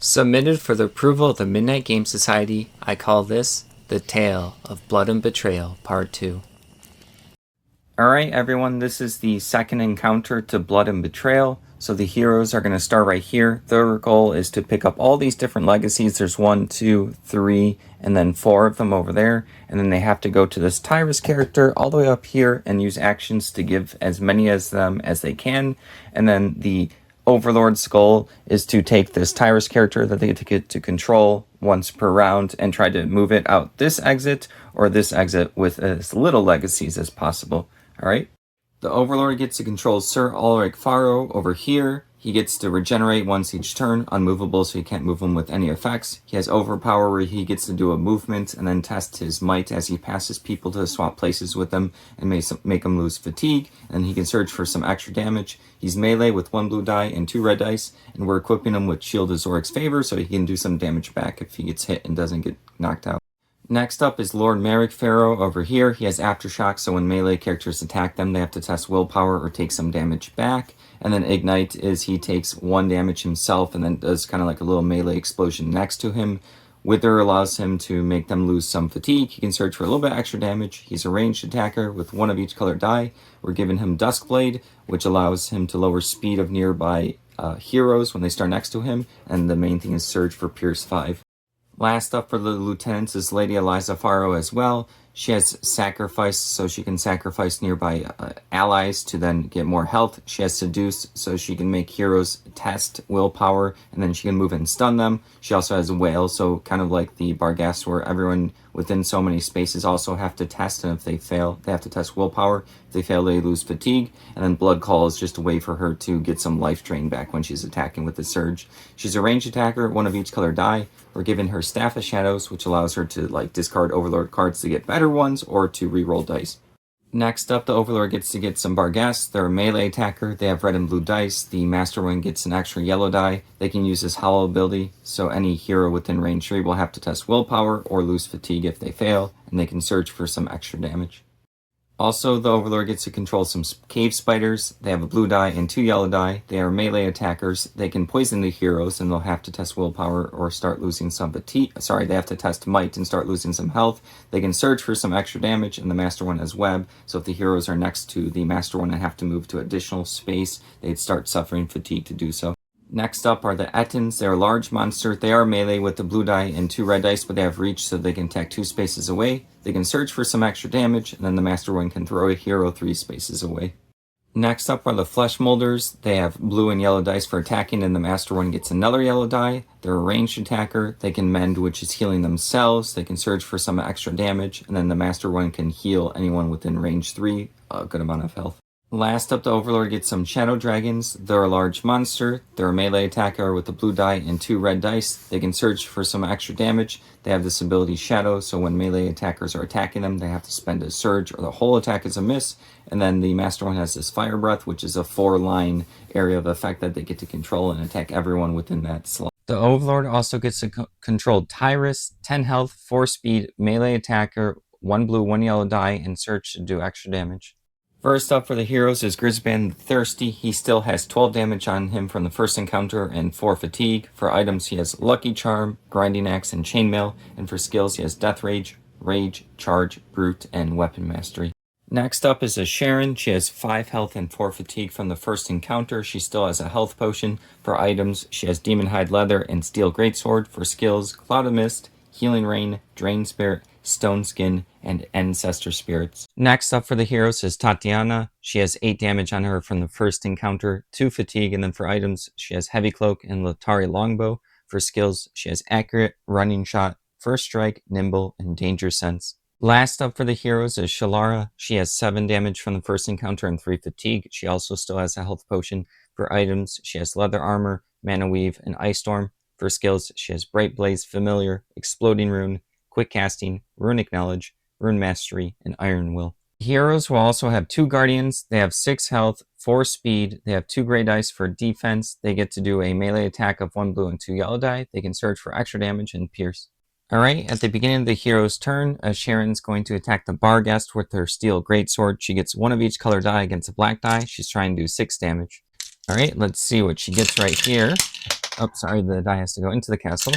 Submitted for the approval of the Midnight Game Society, I call this The Tale of Blood and Betrayal, Part 2. Alright everyone, this is the second encounter to Blood and Betrayal. So the heroes are going to start right here. Their goal is to pick up all these different legacies. There's 1, 2, 3, and then 4 of them over there. And then they have to go to this Tyrus character all the way up here and use actions to give as many as them as they can. And then the Overlord's goal is to take this Tyrus character that they get to control once per round and try to move it out this exit or this exit with as little legacies as possible. Alright? The Overlord gets to control Sir Ulrich Faro over here. He gets to regenerate once each turn, unmovable, so you can't move him with any effects. He has overpower where he gets to do a movement and then test his might as he passes people to swap places with them and make him lose fatigue. And he can search for some extra damage. He's melee with 1 blue die and 2 red dice, and we're equipping him with Shield of Zorik's Favor so he can do some damage back if he gets hit and doesn't get knocked out. Next up is Lord Merrick Pharaoh over here. He has Aftershock, so when melee characters attack them, they have to test willpower or take some damage back. And then Ignite is he takes 1 damage himself and then does kind of like a little melee explosion next to him. Wither allows him to make them lose some fatigue. He can search for a little bit extra damage. He's a ranged attacker with 1 of each color die. We're giving him Duskblade, which allows him to lower speed of nearby heroes when they start next to him. And the main thing is Surge for Pierce 5. Last up for the lieutenants is Lady Eliza Faro as well. She has Sacrifice, so she can sacrifice nearby allies to then get more health. She has Seduce, so she can make heroes test willpower, and then she can move and stun them. She also has Wail, so kind of like the Barghest, where everyone within so many spaces also have to test, and if they fail, they have to test willpower. If they fail, they lose fatigue. And then Blood Call is just a way for her to get some life drain back when she's attacking with the Surge. She's a ranged attacker, 1 of each color die. We're giving her Staff of Shadows, which allows her to discard Overlord cards to get better ones or to reroll dice. Next up, the Overlord gets to get some Barghest. They're a melee attacker. They have red and blue dice. The Master Wing gets an extra yellow die. They can use this Hollow ability, so any hero within range 3 will have to test willpower or lose fatigue if they fail, and they can search for some extra damage. Also, the Overlord gets to control some cave spiders. They have a blue die and 2 yellow die. They are melee attackers. They can poison the heroes and they'll have to test willpower or start losing some fatigue. Sorry, they have to test might and start losing some health. They can search for some extra damage, and the Master One has web. So if the heroes are next to the Master One and have to move to additional space, they'd start suffering fatigue to do so. Next up are the Ettins. They're a large monster. They are melee with the blue die and 2 red dice, but they have reach so they can attack 2 spaces away. They can search for some extra damage, and then the Master One can throw a hero 3 spaces away. Next up are the Flesh Molders. They have blue and yellow dice for attacking, and the Master One gets another yellow die. They're a ranged attacker. They can mend, which is healing themselves. They can search for some extra damage, and then the Master One can heal anyone within range 3, a good amount of health. Last up, the Overlord gets some Shadow Dragons. They're a large monster. They're a melee attacker with a blue die and 2 red dice. They can search for some extra damage. They have this ability Shadow, so when melee attackers are attacking them, they have to spend a surge or the whole attack is a miss. And then the Master One has this Fire Breath, which is a 4-line area of effect that they get to control and attack everyone within that slot. The Overlord also gets to control Tyrus, 10 health, 4 speed, melee attacker, 1 blue, 1 yellow die, and search to do extra damage. First up for the heroes is Grisban the Thirsty. He still has 12 damage on him from the first encounter and 4 fatigue. For items, he has Lucky Charm, Grinding Axe, and Chainmail. And for skills, he has Death Rage, Rage, Charge, Brute, and Weapon Mastery. Next up is a Sharon. She has 5 health and 4 fatigue from the first encounter. She still has a health potion. For items, she has Demon Hide Leather and Steel Greatsword. For skills, Cloud of Mist, Healing Rain, Drain Spirit, Stone Skin, and Ancestor Spirits. Next up for the heroes is Tatiana. She has 8 damage on her from the first encounter, 2 fatigue, and then for items, she has Heavy Cloak and Latari Longbow. For skills, she has Accurate, Running Shot, First Strike, Nimble, and Danger Sense. Last up for the heroes is Shalara. She has 7 damage from the first encounter and 3 fatigue. She also still has a health potion. For items, she has Leather Armor, Mana Weave, and Ice Storm. For skills, she has Bright Blaze, Familiar, Exploding Rune, Quick Casting, Runic Knowledge, Rune Mastery, and Iron Will. Heroes will also have 2 Guardians. They have 6 health, 4 speed. They have 2 gray dice for defense. They get to do a melee attack of 1 blue and 2 yellow die. They can search for extra damage and pierce. Alright, at the beginning of the hero's turn, Sharon's going to attack the Barghest with her Steel Greatsword. She gets 1 of each color die against a black die. She's trying to do 6 damage. Alright, let's see what she gets right here. Oh, sorry, the die has to go into the castle.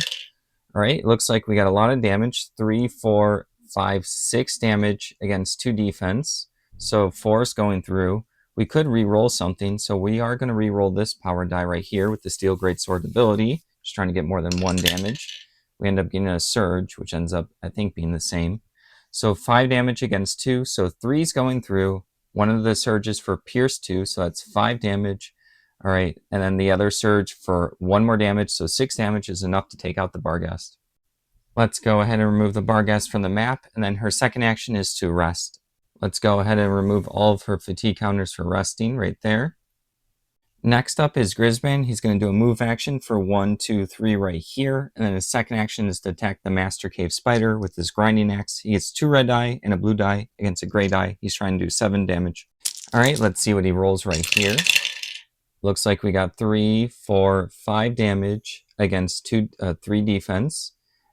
All right, it looks like we got a lot of damage. 3, 4, 5, 6 damage against 2 defense. So 4 is going through. We could re-roll something, so we are going to re-roll this power die right here with the Steel Greatsword ability. Just trying to get more than 1 damage. We end up getting a Surge, which ends up, I think, being the same. So 5 damage against 2, so 3 is going through. One of the surges for Pierce 2, so that's 5 damage. All right, and then the other surge for 1 more damage, so 6 damage is enough to take out the Barghest. Let's go ahead and remove the Barghest from the map, and then her second action is to rest. Let's go ahead and remove all of her fatigue counters for resting right there. Next up is Grisban. He's going to do a move action for 1, 2, 3 right here, and then his second action is to attack the Master Cave Spider with his Grinding Axe. He gets 2 red die and a blue die against a gray die. He's trying to do 7 damage. All right, let's see what he rolls right here. Looks like we got 3, 4, 5 damage against 3 defense.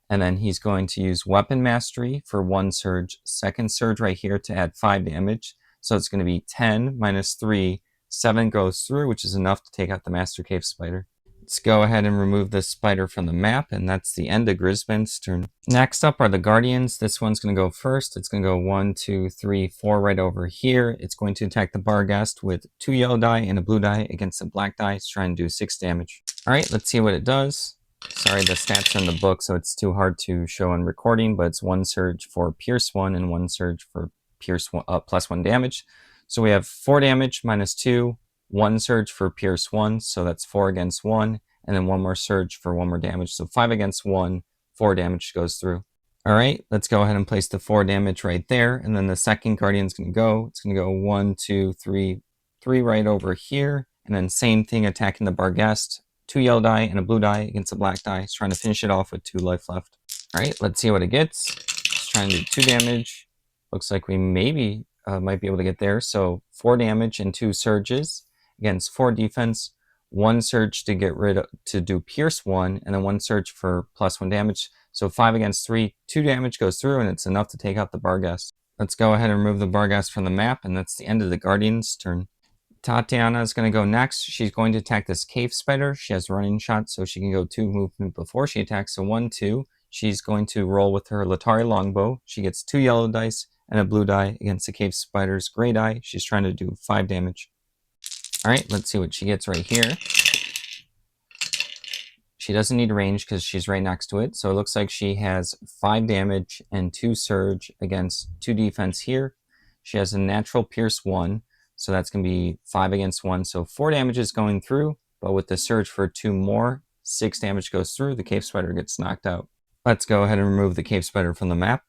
And then he's going to use Weapon Mastery for 1 surge. Second surge right here to add 5 damage. So it's going to be 10 minus 3. 7 goes through, which is enough to take out the Master Cave Spider. Let's go ahead and remove this spider from the map, and that's the end of Grisban's turn. Next up are the Guardians. This one's going to go first. It's going to go 1, 2, 3, 4 right over here. It's going to attack the Barghest with 2 yellow die and a blue die against a black die. It's trying to do 6 damage. All right, let's see what it does. Sorry, the stats are in the book, so it's too hard to show on recording, but it's 1 surge for Pierce 1 and 1 surge for Pierce 1, plus 1 damage. So we have 4 damage minus 2. 1 surge for Pierce 1, so that's 4 against 1, and then 1 more surge for 1 more damage. So 5 against 1, 4 damage goes through. All right, let's go ahead and place the 4 damage right there, and then the second Guardian's going to go. It's going to go 1, 2, 3, 3 right over here, and then same thing attacking the Barghest. 2 yellow die and a blue die against a black die. It's trying to finish it off with 2 life left. All right, let's see what it gets. It's trying to do 2 damage. Looks like we maybe might be able to get there. So 4 damage and 2 surges against 4 defense, 1 surge to get rid of, to do Pierce 1, and then 1 surge for plus 1 damage. So 5 against 3, 2 damage goes through, and it's enough to take out the Barghest. Let's go ahead and remove the Barghest from the map, and that's the end of the Guardian's turn. Tatiana is going to go next. She's going to attack this Cave Spider. She has running shot, so she can go 2 movement before she attacks. So 1, 2. She's going to roll with her Latari Longbow. She gets 2 yellow dice and a blue die against the Cave Spider's gray die. She's trying to do 5 damage. All right, let's see what she gets right here. She doesn't need range because she's right next to it. So it looks like she has 5 damage and 2 surge against 2 defense here. She has a natural Pierce 1. So that's going to be 5 against 1. So 4 damage is going through. But with the surge for 2 more, 6 damage goes through. The Cave Spider gets knocked out. Let's go ahead and remove the Cave Spider from the map.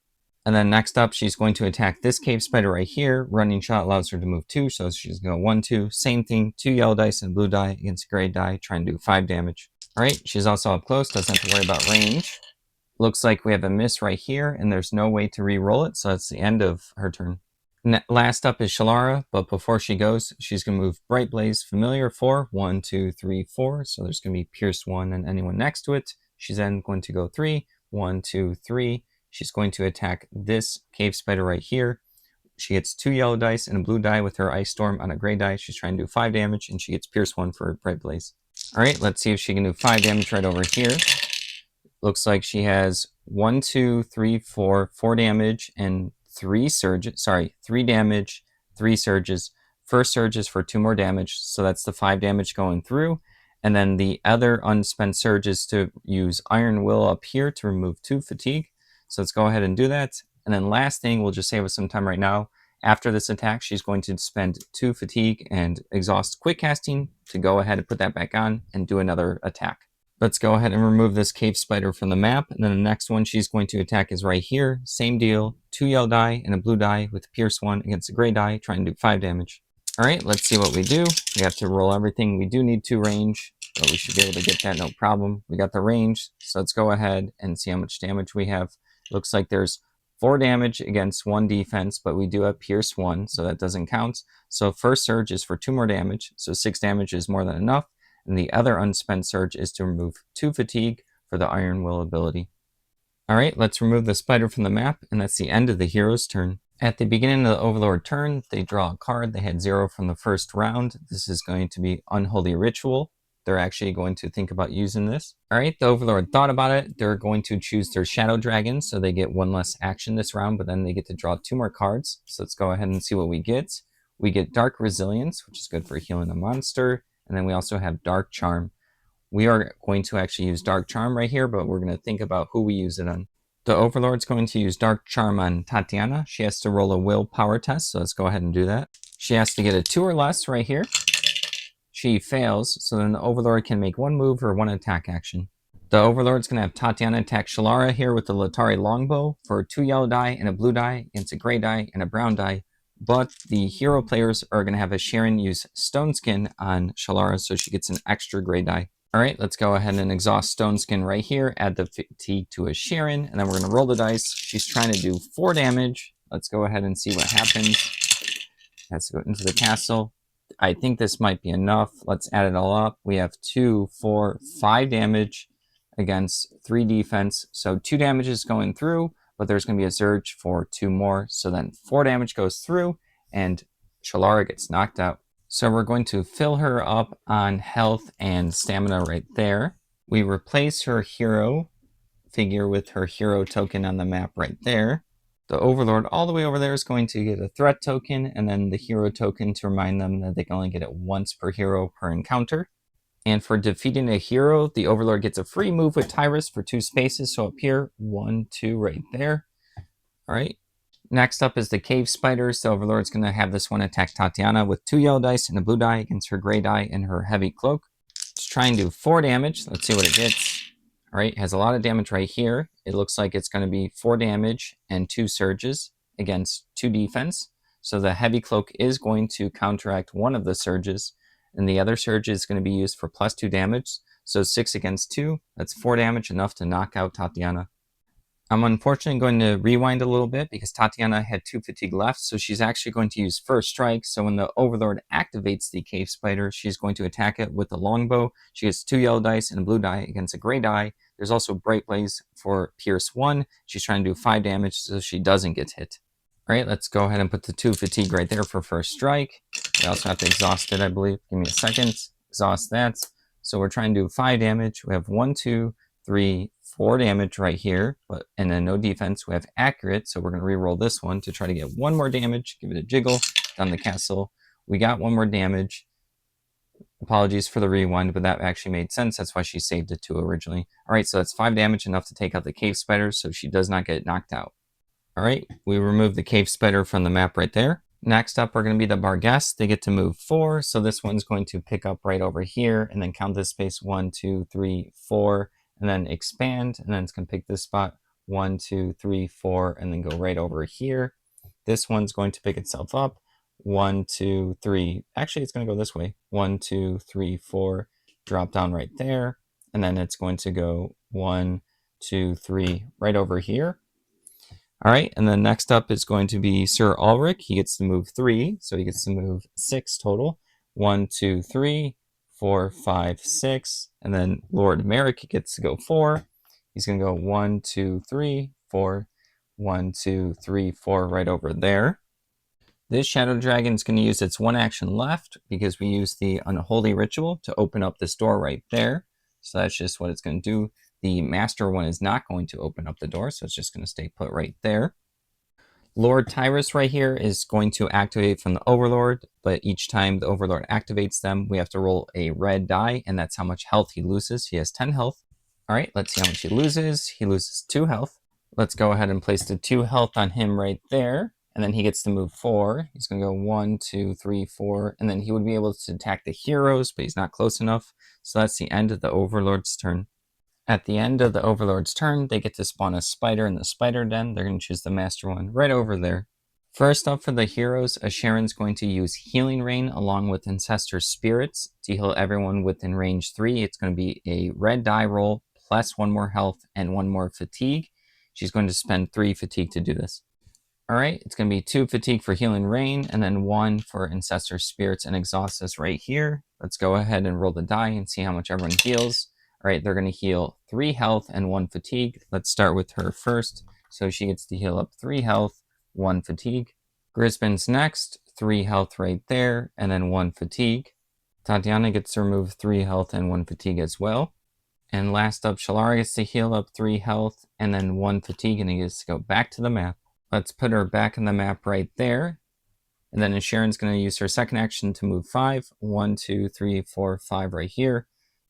And then next up, she's going to attack this Cave Spider right here. Running shot allows her to move 2, so she's going to go 1, 2. Same thing, 2 yellow dice and blue die against a gray die, trying to do 5 damage. All right, she's also up close, doesn't have to worry about range. Looks like we have a miss right here, and there's no way to re-roll it, so that's the end of her turn. Last up is Shalara, but before she goes, she's going to move Bright Blaze Familiar for 1, 2, 3, 4. So there's going to be Pierce 1 and anyone next to it. She's then going to go 3, 1, 2, 3. She's going to attack this Cave Spider right here. She gets 2 yellow dice and a blue die with her Ice Storm on a gray die. She's trying to do 5 damage, and she gets Pierce 1 for Bright Blaze. All right, let's see if she can do 5 damage right over here. Looks like she has 1, 2, 3, 4 damage and 3 surges. Sorry, 3 damage, 3 surges. First surge is for 2 more damage, so that's the 5 damage going through. And then the other unspent surge is to use Iron Will up here to remove 2 fatigue. So let's go ahead and do that. And then last thing, we'll just save us some time right now. After this attack, she's going to spend 2 fatigue and exhaust quick casting to go ahead and put that back on and do another attack. Let's go ahead and remove this Cave Spider from the map. And then the next one she's going to attack is right here. Same deal, 2 yellow die and a blue die with Pierce 1 against a gray die, trying to do 5 damage. All right, let's see what we do. We have to roll everything. We do need 2 range, but we should be able to get that no problem. We got the range, so let's go ahead and see how much damage we have. Looks like there's 4 damage against 1 defense, but we do have Pierce 1, so that doesn't count. So first surge is for 2 more damage, so 6 damage is more than enough. And the other unspent surge is to remove 2 fatigue for the Iron Will ability. All right, let's remove the spider from the map, and that's the end of the hero's turn. At the beginning of the Overlord turn, they draw a card. They had 0 from the first round. This is going to be Unholy Ritual. they're actually going to think about using this. All right, the Overlord thought about it. They're going to choose their Shadow Dragon, so they get one less action this round, but then they get to draw 2 more cards. So let's go ahead and see what we get. We get Dark Resilience, which is good for healing a monster, and then we also have Dark Charm. We are going to actually use Dark Charm right here, but we're going to think about who we use it on. The Overlord's going to use Dark Charm on Tatiana. She has to roll a willpower test, so let's go ahead and do that. She has to get a 2 or less right here. She fails, so then the Overlord can make 1 move or 1 attack action. The Overlord's going to have Tatiana attack Shalara here with the Latari Longbow for 2 yellow die and a blue die against a gray die and a brown die. But the hero players are going to have a Sharon use Stone Skin on Shalara, so she gets an extra gray die. All right, let's go ahead and exhaust Stone Skin right here, add the fatigue to a Sharon, and then we're going to roll the dice. She's trying to do 4 damage. Let's go ahead and see what happens. Has to go into the castle. I think this might be enough. Let's add it all up. We have 2, 4, 5 damage against 3 defense. So 2 damage is going through, but there's going to be a surge for 2 more. So then 4 damage goes through, and Shalara gets knocked out. So we're going to fill her up on health and stamina right there. We replace her hero figure with her hero token on the map right there. The Overlord all the way over there is going to get a threat token, and then the hero token to remind them that they can only get it once per hero per encounter. And for defeating a hero, the Overlord gets a free move with Tyrus for 2 spaces. So up here, 1, 2 right there. All right. Next up is the Cave Spiders. The Overlord's going to have this one attack Tatiana with 2 yellow dice and a blue die against her gray die and her heavy cloak. Let's try and do 4 damage. Let's see what it gets. All right, it has a lot of damage right here. It looks like it's going to be 4 damage and 2 surges against 2 defense. So the heavy cloak is going to counteract one of the surges, and the other surge is going to be used for plus 2 damage. So 6 against 2, that's 4 damage, enough to knock out Tatiana. I'm unfortunately going to rewind a little bit because Tatiana had 2 fatigue left, so she's actually going to use First Strike. So when the Overlord activates the Cave Spider, she's going to attack it with a longbow. She gets 2 yellow dice and a blue die against a gray die. There's also Bright Blaze for Pierce 1. She's trying to do 5 damage so she doesn't get hit. All right, let's go ahead and put the 2 fatigue right there for First Strike. We also have to exhaust it, I believe. Give me a second. Exhaust that. So we're trying to do 5 damage. We have 1, 2, 3, 4 damage right here, and then no defense. We have accurate, so we're going to re-roll this one to try to get 1 more damage. Give it a jiggle down the castle. We got 1 more damage. Apologies for the rewind, but that actually made sense. That's why she saved it to originally. All right, so that's 5 damage, enough to take out the Cave Spider, so she does not get knocked out. All right, we remove the Cave Spider from the map right there. Next up, we're going to be the Barghest. They get to move 4, so this one's going to pick up right over here, and then count this space 1, 2, 3, 4, and then expand, and then it's going to pick this spot 1, 2, 3, 4, and then go right over here. This one's going to pick itself up 1, 2, 3. Actually, it's going to go this way 1, 2, 3, 4. Drop down right there, and then it's going to go 1, 2, 3 right over here. All right, and then next up is going to be Sir Ulrich. He gets to move 3, so he gets to move 6 total. 1, 2, 3. 4, 5, 6, and then Lord Merrick gets to go 4. He's going to go 1, 2, 3, 4, 1, 2, 3, 4 right over there. This Shadow Dragon is going to use its 1 action left because we use the Unholy Ritual to open up this door right there. So that's just what it's going to do. The Master one is not going to open up the door, so it's just going to stay put right there. Lord Tyrus right here is going to activate from the Overlord, but each time the Overlord activates them, we have to roll a red die, and that's how much health he loses. He has 10 health. All right, let's see how much he loses. He loses 2 health. Let's go ahead and place the 2 health on him right there, and then he gets to move 4. He's going to go 1, 2, 3, 4, and then he would be able to attack the heroes, but he's not close enough. So that's the end of the Overlord's turn. At the end of the Overlord's turn, they get to spawn a spider in the spider den. They're going to choose the master one right over there. First up for the heroes, Sharon's going to use Healing Rain along with Ancestor Spirits to heal everyone within range 3. It's going to be a red die roll plus 1 more health and 1 more fatigue. She's going to spend 3 fatigue to do this. All right, it's going to be 2 fatigue for Healing Rain and then 1 for Ancestor Spirits and Exhaust us right here. Let's go ahead and roll the die and see how much everyone heals. All right, they're going to heal 3 health and 1 fatigue. Let's start with her first. So she gets to heal up 3 health, 1 fatigue. Grisbin's next, 3 health right there, and then 1 fatigue. Tatiana gets to remove 3 health and 1 fatigue as well. And last up, Shalara gets to heal up 3 health and then 1 fatigue, and he gets to go back to the map. Let's put her back in the map right there. And then Sharon's going to use her second action to move 5. 1, 2, 3, 4, 5 right here.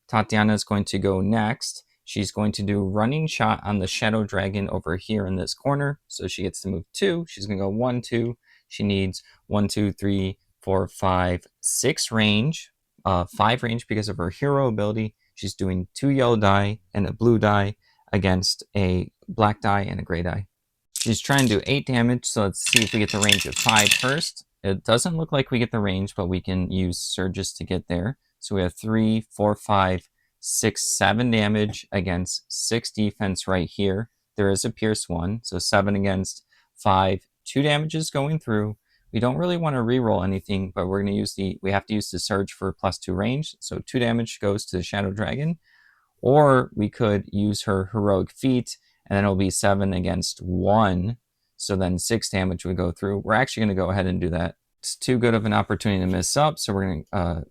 Tatiana is going to go next. She's going to do running shot on the Shadow Dragon over here in this corner. So she gets to move 2. She's going to go 1, 2. She needs 1, 2, 3, 4, 5, 6 range. 5 range because of her hero ability. She's doing 2 yellow die and a blue die against a black die and a gray die. She's trying to do 8 damage, so let's see if we get the range of 5 first. It doesn't look like we get the range, but we can use surges to get there. So we have 3, 4, 5, 6, 7 damage against 6 defense right here. There is a Pierce 1, so 7 against 5. 2 damages going through. We don't really want to reroll anything, but we're going to use we have to use the surge for +2 range. So 2 damage goes to the Shadow Dragon. Or we could use her heroic feat, and then it'll be 7 against 1. So then 6 damage would go through. We're actually going to go ahead and do that. It's too good of an opportunity to miss up, so we're going to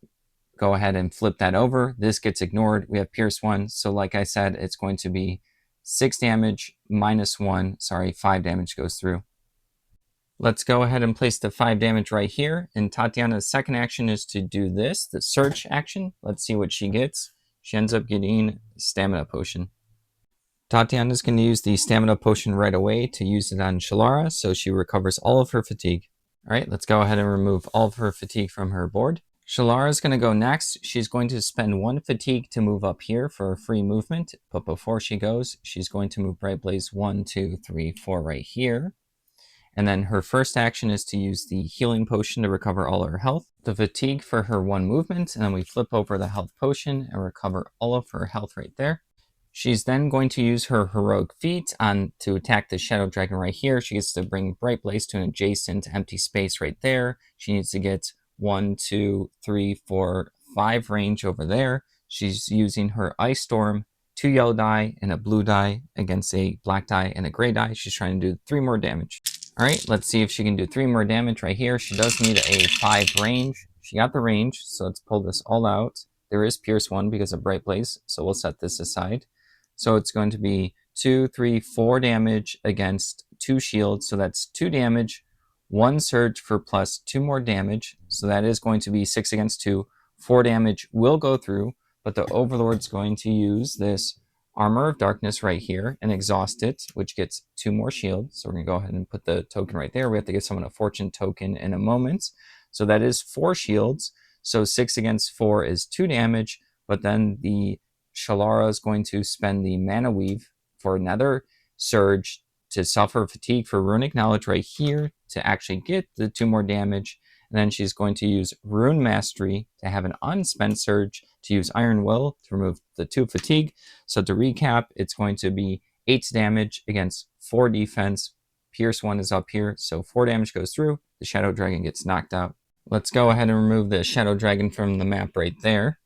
go ahead and flip that over. This gets ignored. We have Pierce 1. So like I said, it's going to be 6 damage minus 1. Sorry, 5 damage goes through. Let's go ahead and place the 5 damage right here. And Tatiana's second action is to do this, the search action. Let's see what she gets. She ends up getting Stamina Potion. Tatiana's going to use the Stamina Potion right away to use it on Shalara, so she recovers all of her fatigue. Alright, let's go ahead and remove all of her fatigue from her board. Shalara's going to go next. She's going to spend 1 fatigue to move up here for a free movement, but before she goes, she's going to move Bright Blaze 1, 2, 3, 4 right here. And then her first action is to use the healing potion to recover all her health, the fatigue for her 1 movement, and then we flip over the health potion and recover all of her health right there. She's then going to use her heroic feat to attack the Shadow Dragon right here. She gets to bring Bright Blaze to an adjacent empty space right there. She needs to get 1, 2, 3, 4, 5 range over there. She's using her Ice Storm, 2 yellow die and a blue die against a black die and a gray die. She's trying to do 3 more damage. Alright, let's see if she can do 3 more damage right here. She does need a 5 range. She got the range, so let's pull this all out. There is Pierce 1 because of Bright Blaze, so we'll set this aside. So it's going to be 2, 3, 4 damage against 2 shields, so that's 2 damage, 1 surge for plus 2 more damage, so that is going to be 6 against 2. 4 damage will go through, but the Overlord's going to use this Armor of Darkness right here and exhaust it, which gets 2 more shields. So we're going to go ahead and put the token right there. We have to give someone a fortune token in a moment. So that is 4 shields. So 6 against 4 is 2 damage, but then the Shalara is going to spend the Mana Weave for another surge to suffer fatigue for Runic Knowledge right here to actually get the 2 more damage. And then she's going to use Rune Mastery to have an unspent surge, to use Iron Will to remove the 2 fatigue. So to recap, it's going to be 8 damage against 4 defense. Pierce 1 is up here, so 4 damage goes through. The Shadow Dragon gets knocked out. Let's go ahead and remove the Shadow Dragon from the map right there.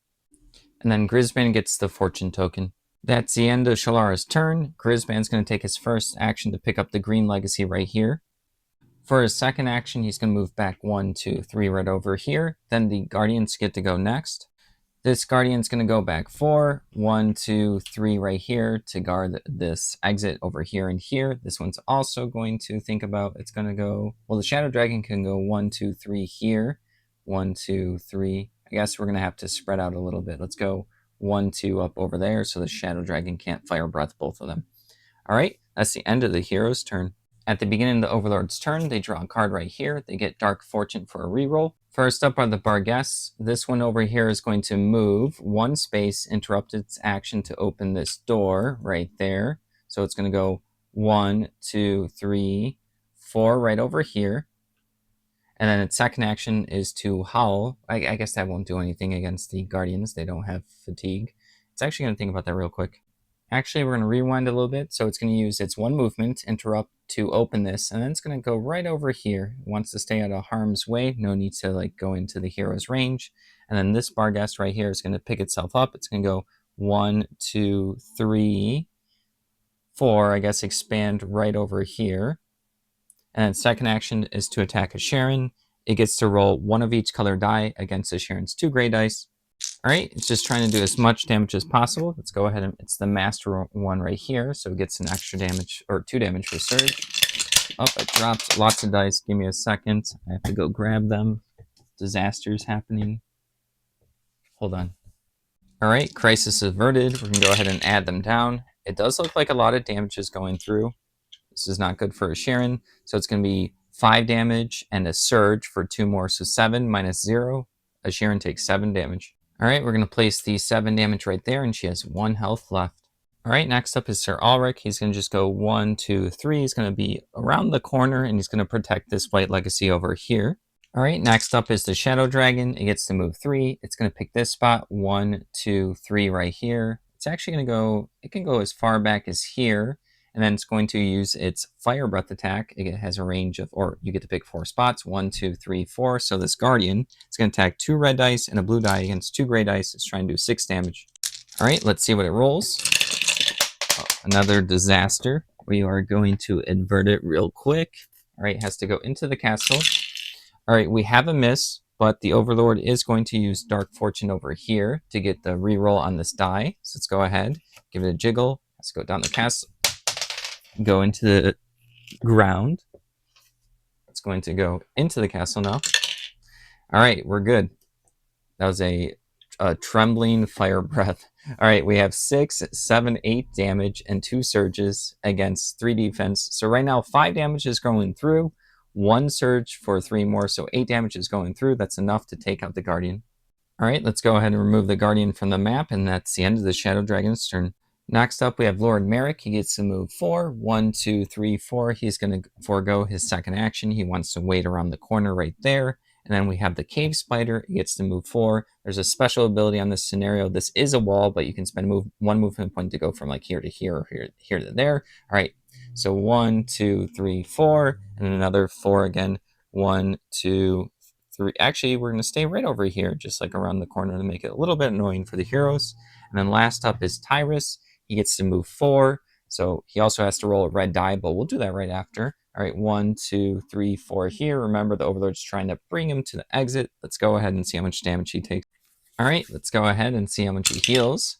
And then Grisban gets the fortune token. That's the end of Shalara's turn. Grisban's going to take his first action to pick up the green legacy right here. For his second action, he's going to move back 1, 2, 3 right over here. Then the Guardians get to go next. This Guardian's going to go back 4, 1, 2, 3 right here to guard this exit over here and here. This one's also going to think about, it's going to go, well, the Shadow Dragon can go 1, 2, 3 here. 1, 2, 3. I guess we're going to have to spread out a little bit. Let's go 1, 2 up over there so the Shadow Dragon can't Fire Breath both of them. All right, that's the end of the hero's turn. At the beginning of the Overlord's turn, they draw a card right here. They get Dark Fortune for a reroll. First up are the Barghest. This one over here is going to move 1 space, interrupt its action to open this door right there. So it's going to go 1, 2, 3, 4 right over here. And then its second action is to howl. I guess that won't do anything against the Guardians. They don't have fatigue. It's actually going to think about that real quick. Actually, we're going to rewind a little bit. So it's going to use its 1 movement, interrupt, to open this. And then it's going to go right over here. It wants to stay out of harm's way. No need to go into the hero's range. And then this Barghest right here is going to pick itself up. It's going to go 1, 2, 3, 4. I guess expand right over here. And then second action is to attack a Sharon. It gets to roll 1 of each color die against a Sharon's 2 gray dice. Alright, it's just trying to do as much damage as possible. Let's go ahead and it's the master one right here, so it gets an extra damage, or 2 damage for Surge. Oh, it dropped lots of dice. Give me a second. I have to go grab them. Disasters happening. Hold on. Alright, crisis averted. We're going to go ahead and add them down. It does look like a lot of damage is going through. This is not good for a Sharon, so it's going to be 5 damage and a Surge for 2 more, so 7 minus 0. A Sharon takes 7 damage. Alright, we're going to place the 7 damage right there, and she has 1 health left. Alright, next up is Sir Ulrich. He's going to just go 1, 2, 3. He's going to be around the corner, and he's going to protect this White Legacy over here. Alright, next up is the Shadow Dragon. It gets to move 3. It's going to pick this spot, 1, 2, 3 right here. It's actually going to go, it can go as far back as here, and then it's going to use its Fire Breath attack. It has a range of, or you get to pick 4 spots, 1, 2, 3, 4. So this Guardian is going to attack 2 red dice and a blue die against 2 gray dice. It's trying to do 6 damage. Alright, let's see what it rolls. Oh, another disaster. We are going to invert it real quick. Alright, it has to go into the castle. Alright, we have a miss, but the Overlord is going to use Dark Fortune over here to get the reroll on this die. So let's go ahead, give it a jiggle. Let's go down the castle, go into the ground. It's going to go into the castle now. Alright, we're good. That was a trembling fire breath. Alright, we have 6, 7, 8 damage and 2 surges against 3 defense. So right now 5 damage is going through. 1 surge for 3 more, so 8 damage is going through. That's enough to take out the Guardian. Alright, let's go ahead and remove the Guardian from the map, and that's the end of the Shadow Dragon's turn. Next up, we have Lord Merrick. He gets to move 4. 1, 2, 3, 4. He's going to forego his second action. He wants to wait around the corner right there. And then we have the Cave Spider. He gets to move 4. There's a special ability on this scenario. This is a wall, but you can spend 1 movement point to go from like here to here or here to there. Alright, so 1, 2, 3, 4. And then another 4 again. 1, 2, 3. Actually, we're going to stay right over here, just like around the corner to make it a little bit annoying for the heroes. And then last up is Tyrus. He gets to move 4. So he also has to roll a red die, but we'll do that right after. All right, 1, 2, 3, 4 here. Remember, the Overlord's trying to bring him to the exit. Let's go ahead and see how much damage he takes. All right, let's go ahead and see how much he heals.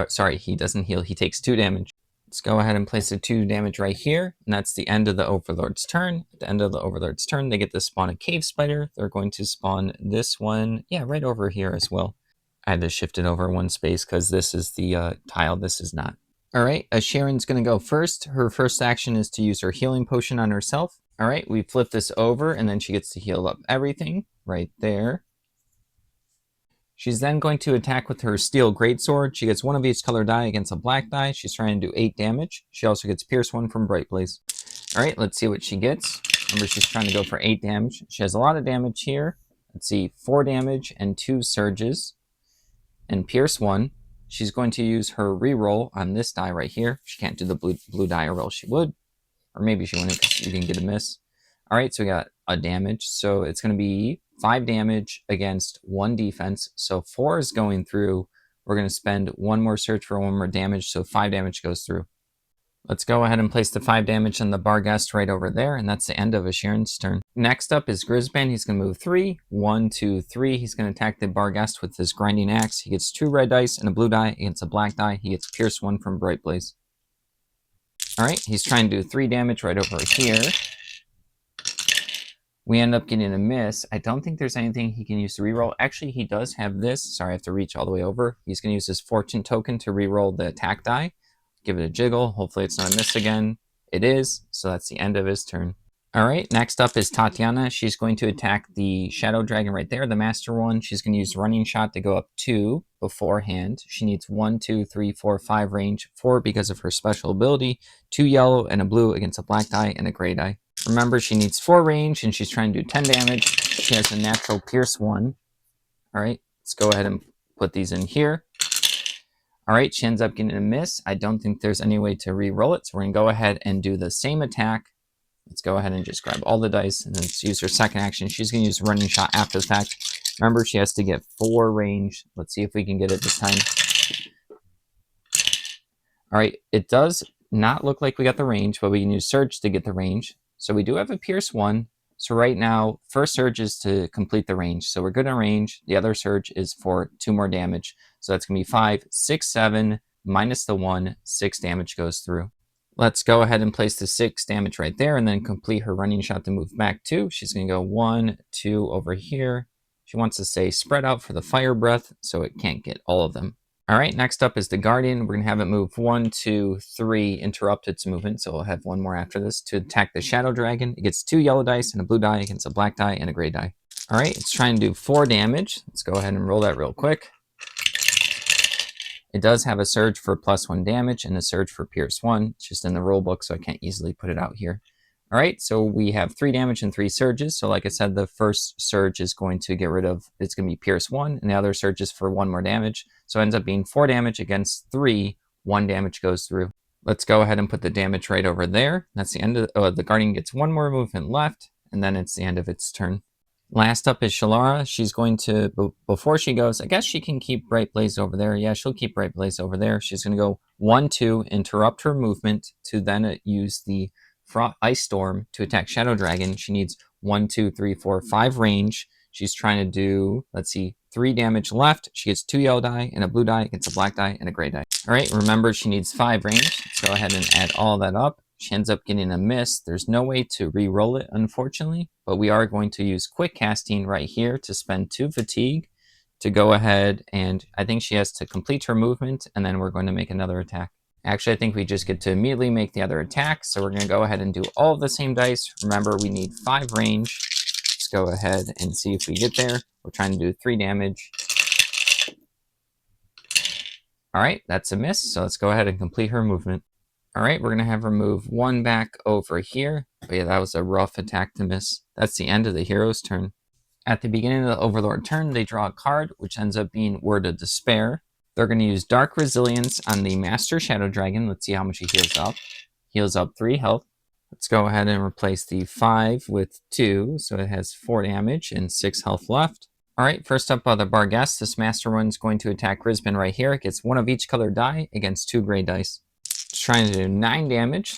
Sorry, he doesn't heal. He takes 2 damage. Let's go ahead and place the 2 damage right here, and that's the end of the Overlord's turn. At the end of the Overlord's turn, they get to spawn a Cave Spider. They're going to spawn this one, yeah, right over here as well. I had to shift it over 1 space because this is the tile, this is not. All right, Sharon's going to go first. Her first action is to use her healing potion on herself. All right, we flip this over, and then she gets to heal up everything right there. She's then going to attack with her Steel Greatsword. She gets 1 of each color die against a black die. She's trying to do 8 damage. She also gets Pierce 1 from Bright Blaze. All right, let's see what she gets. Remember, she's trying to go for 8 damage. She has a lot of damage here. Let's see, 4 damage and 2 surges. And Pierce 1. She's going to use her reroll on this die right here. She can't do the blue die, or else she would. Or maybe she wouldn't because you didn't get a miss. All right, so we got a damage. So it's going to be 5 damage against 1 defense. So 4 is going through. We're going to spend 1 more search for 1 more damage. So 5 damage goes through. Let's go ahead and place the 5 damage on the Barghest right over there, and that's the end of Sharon's turn. Next up is Grisban. He's going to move 3. 1, 2, 3. He's going to attack the Barghest with his Grinding Axe. He gets 2 red dice and a blue die against a black die. He gets Pierce 1 from Bright Blaze. Alright, he's trying to do 3 damage right over here. We end up getting a miss. I don't think there's anything he can use to reroll. Actually, he does have this. Sorry, I have to reach all the way over. He's going to use his Fortune token to reroll the attack die. Give it a jiggle. Hopefully it's not a miss again. It is, so that's the end of his turn. All right, next up is Tatiana. She's going to attack the Shadow Dragon right there, the Master one. She's going to use Running Shot to go up 2 beforehand. She needs 1, 2, 3, 4, 5 range, 4 because of her special ability, 2 yellow and a blue against a black die and a gray die. Remember, she needs 4 range, and she's trying to do 10 damage. She has a natural Pierce 1. All right, let's go ahead and put these in here. All right, she ends up getting a miss. I don't think there's any way to re-roll it, so we're going to go ahead and do the same attack. Let's go ahead and just grab all the dice, and then let's use her second action. She's going to use Running Shot after the fact. Remember, she has to get 4 range. Let's see if we can get it this time. All right, it does not look like we got the range, but we can use Surge to get the range. So we do have a Pierce 1. So right now, first surge is to complete the range. So we're good in range. The other surge is for 2 more damage. So that's going to be 5, 6, 7, minus the 1, 6 damage goes through. Let's go ahead and place the 6 damage right there and then complete her running shot to move back 2. She's going to go 1, 2 over here. She wants to stay spread out for the fire breath so it can't get all of them. All right, next up is the Guardian. We're going to have it move 1, 2, 3, interrupt its movement. So we'll have one more after this to attack the Shadow Dragon. It gets 2 yellow dice and a blue die against a black die and a gray die. All right, it's trying to do 4 damage. Let's go ahead and roll that real quick. It does have a surge for +1 damage and a surge for Pierce 1. It's just in the rule book, so I can't easily put it out here. All right, so we have 3 damage and 3 surges. So like I said, the first surge is going to get rid of, it's going to be Pierce 1, and the other surge is for 1 more damage. So it ends up being 4 damage against 3, 1 damage goes through. Let's go ahead and put the damage right over there. That's the end of the Guardian gets 1 more movement left, and then it's the end of its turn. Last up is Shalara. She's going to, before she goes, I guess she can keep Bright Blaze over there. Yeah, she'll keep Bright Blaze over there. She's going to go 1, 2, interrupt her movement to then use the Ice Storm to attack Shadow Dragon. She needs 1, 2, 3, 4, 5 range. She's trying to do, let's see, 3 damage left. She gets 2 yellow die and a blue die against a black die and a gray die. All right, remember she needs 5 range. Let's go ahead and add all that up. She ends up getting a miss. There's no way to re-roll it, unfortunately, but we are going to use quick casting right here to spend 2 fatigue to go ahead, and I think she has to complete her movement, and then we're going to make another attack. Actually, I think we just get to immediately make the other attack, so we're going to go ahead and do all of the same dice. Remember, we need 5 range. Let's go ahead and see if we get there. We're trying to do 3 damage. All right, that's a miss, so let's go ahead and complete her movement. All right, we're going to have her move 1 back over here. But yeah, that was a rough attack to miss. That's the end of the hero's turn. At the beginning of the Overlord turn, they draw a card, which ends up being Word of Despair. They're going to use Dark Resilience on the Master Shadow Dragon. Let's see how much he heals up. Heals up 3 health. Let's go ahead and replace the 5 with 2, so it has 4 damage and 6 health left. All right, first up are the Barghest. This Master one's going to attack Grisbin right here. It gets 1 of each color die against 2 gray dice. It's trying to do 9 damage.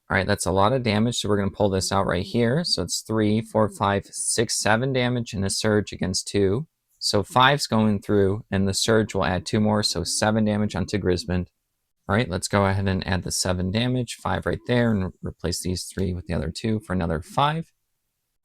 All right, that's a lot of damage, so we're going to pull this out right here. So it's 3, 4, 5, 6, 7 damage and a surge against 2. So 5's going through, and the surge will add 2 more, so 7 damage onto Grisbin. All right, let's go ahead and add the 7 damage, 5 right there, and replace these 3 with the other 2 for another 5.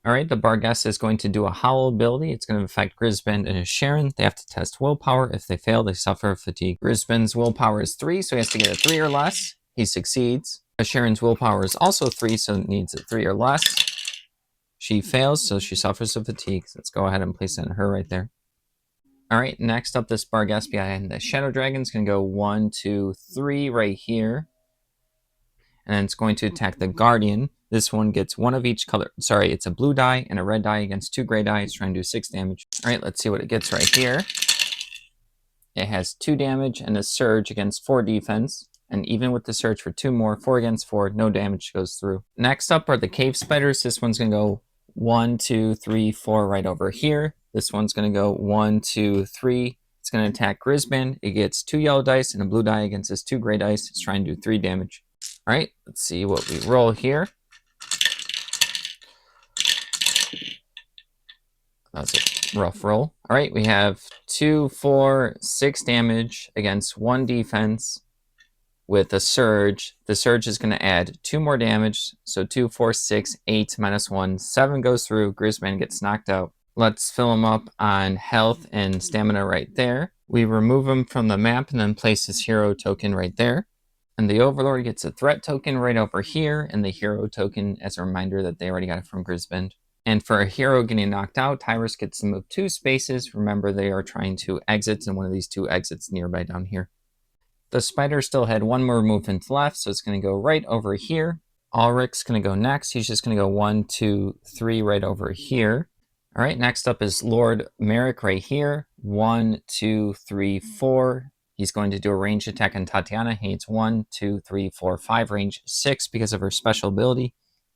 All right, the Barghest is going to do a Howl ability. It's going to affect Grisbin and his Sharon. They have to test willpower. If they fail, they suffer fatigue. Grisbin's willpower is 3, so he has to get a 3 or less. He succeeds. Sharon's willpower is also 3, so it needs a 3 or less. She fails, so she suffers of fatigue. So let's go ahead and place it on her right there. All right, next up, this Barghest behind the Shadow Dragon is going to go 1, 2, 3 right here. And then it's going to attack the Guardian. This one gets 1 of each color. Sorry, it's a blue die and a red die against 2 gray die. It's trying to do 6 damage. All right, let's see what it gets right here. It has 2 damage and a surge against 4 defense. And even with the surge for 2 more, 4 against 4, no damage goes through. Next up are the Cave Spiders. This one's going to go 1, 2, 3, 4 right over here. This one's going to go 1, 2, 3. It's going to attack Grisbin. It gets 2 yellow dice and a blue die against his 2 gray dice. It's trying to do 3 damage. All right, let's see what we roll here. That's a rough roll. All right, we have 2, 4, 6 damage against 1 defense with a surge. The surge is going to add 2 more damage. So 2, 4, 6, 8, minus 1, 7 goes through. Grisbin gets knocked out. Let's fill him up on health and stamina right there. We remove him from the map and then place his hero token right there. And the Overlord gets a threat token right over here, and the hero token as a reminder that they already got it from Grisbin. And for a hero getting knocked out, Tyrus gets to move 2 spaces. Remember, they are trying to exit, and one of these 2 exits nearby down here. The spider still had 1 more movement left, so it's going to go right over here. Ulrich's going to go next. He's just going to go 1, 2, 3 right over here. All right, next up is Lord Merrick right here. 1, 2, 3, 4. He's going to do a ranged attack on Tatiana. He gets 1, 2, 3, 4, 5 range, 6 because of her special ability.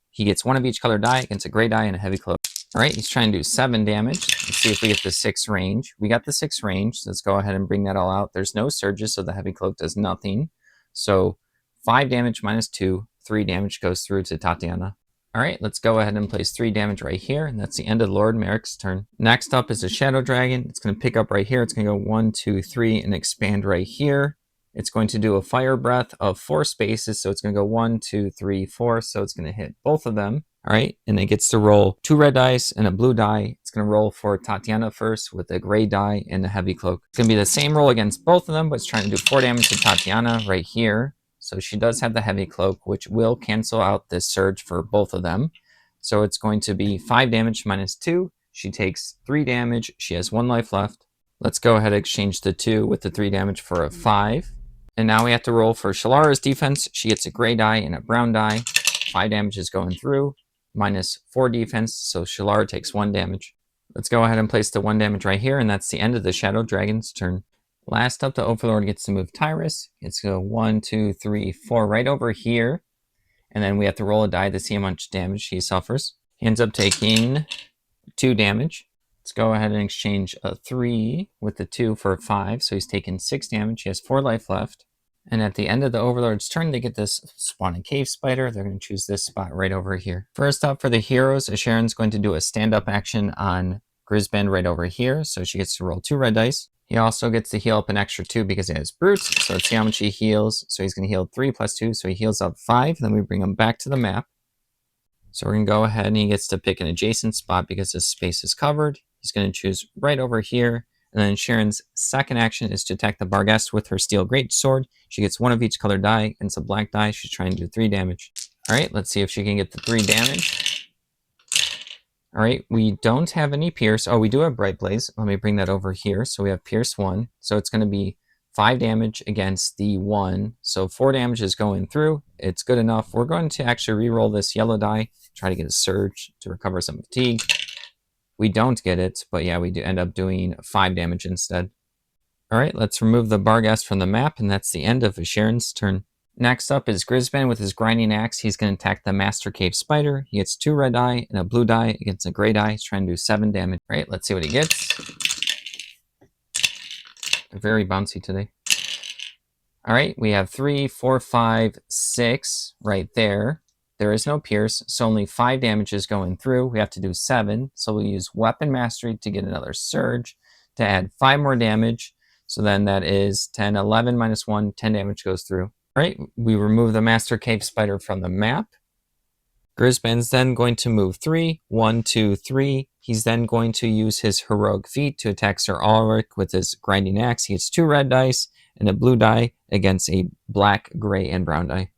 He gets 1 of each color die against a gray die and a heavy cloak. All right, he's trying to do 7 damage. Let's see if we get the 6 range. We got the 6 range. So let's go ahead and bring that all out. There's no surges, so the heavy cloak does nothing. So 5 damage minus 2, 3 damage goes through to Tatiana. Alright, let's go ahead and place 3 damage right here, and that's the end of Lord Merrick's turn. Next up is a Shadow Dragon. It's going to pick up right here. It's going to go 1, 2, 3, and expand right here. It's going to do a Fire Breath of 4 spaces, so it's going to go 1, 2, 3, 4, so it's going to hit both of them. Alright, and it gets to roll 2 red dice and a blue die. It's going to roll for Tatiana first with a gray die and a heavy cloak. It's going to be the same roll against both of them, but it's trying to do 4 damage to Tatiana right here. So she does have the heavy cloak, which will cancel out this surge for both of them. So it's going to be 5 damage minus 2. She takes 3 damage. She has 1 life left. Let's go ahead and exchange the 2 with the 3 damage for a 5. And now we have to roll for Shalara's defense. She gets a gray die and a brown die. 5 damage is going through. Minus 4 defense, so Shalara takes 1 damage. Let's go ahead and place the 1 damage right here, and that's the end of the Shadow Dragon's turn. Last up, the Overlord gets to move Tyrus. It's go 1, 2, 3, 4 right over here. And then we have to roll a die to see how much damage he suffers. He ends up taking 2 damage. Let's go ahead and exchange a 3 with the 2 for a 5. So he's taken 6 damage. He has 4 life left. And at the end of the Overlord's turn, they get this spawning cave spider. They're going to choose this spot right over here. First up for the heroes, Sharon's going to do a stand-up action on Grisband right over here. So she gets to roll 2 red dice. He also gets to heal up an extra 2 because he has brutes. So let's see how much he heals. So he's going to heal 3 plus 2. So he heals up 5. Then we bring him back to the map. So we're going to go ahead and he gets to pick an adjacent spot because his space is covered. He's going to choose right over here. And then Sharon's second action is to attack the Barghest with her steel greatsword. She gets 1 of each color die. It's a black die. She's trying to do 3 damage. All right, let's see if she can get the 3 damage. All right, we don't have any Pierce. Oh, we do have Bright Blaze. Let me bring that over here. So we have Pierce 1. So it's going to be 5 damage against the 1. So 4 damage is going through. It's good enough. We're going to actually re-roll this yellow die, try to get a surge to recover some fatigue. We don't get it, but yeah, we do end up doing 5 damage instead. All right, let's remove the Barghest from the map, and that's the end of Sharon's turn. Next up is Grisband with his grinding axe. He's going to attack the Master Cave Spider. He gets 2 red die and a blue die against a gray die. He's trying to do 7 damage. All right, let's see what he gets. They're very bouncy today. All right, we have 3, 4, 5, 6 right there. There is no Pierce, so only 5 damage is going through. We have to do 7, so we'll use Weapon Mastery to get another Surge to add 5 more damage. So then that is 10, 11 minus 1, 10 damage goes through. All right, we remove the Master Cave Spider from the map. Grisband's then going to move 3, 1, 2, 3. He's then going to use his Heroic Feat to attack Sir Ulrich with his Grinding Axe. He gets 2 red dice and a blue die against a black, gray, and brown die.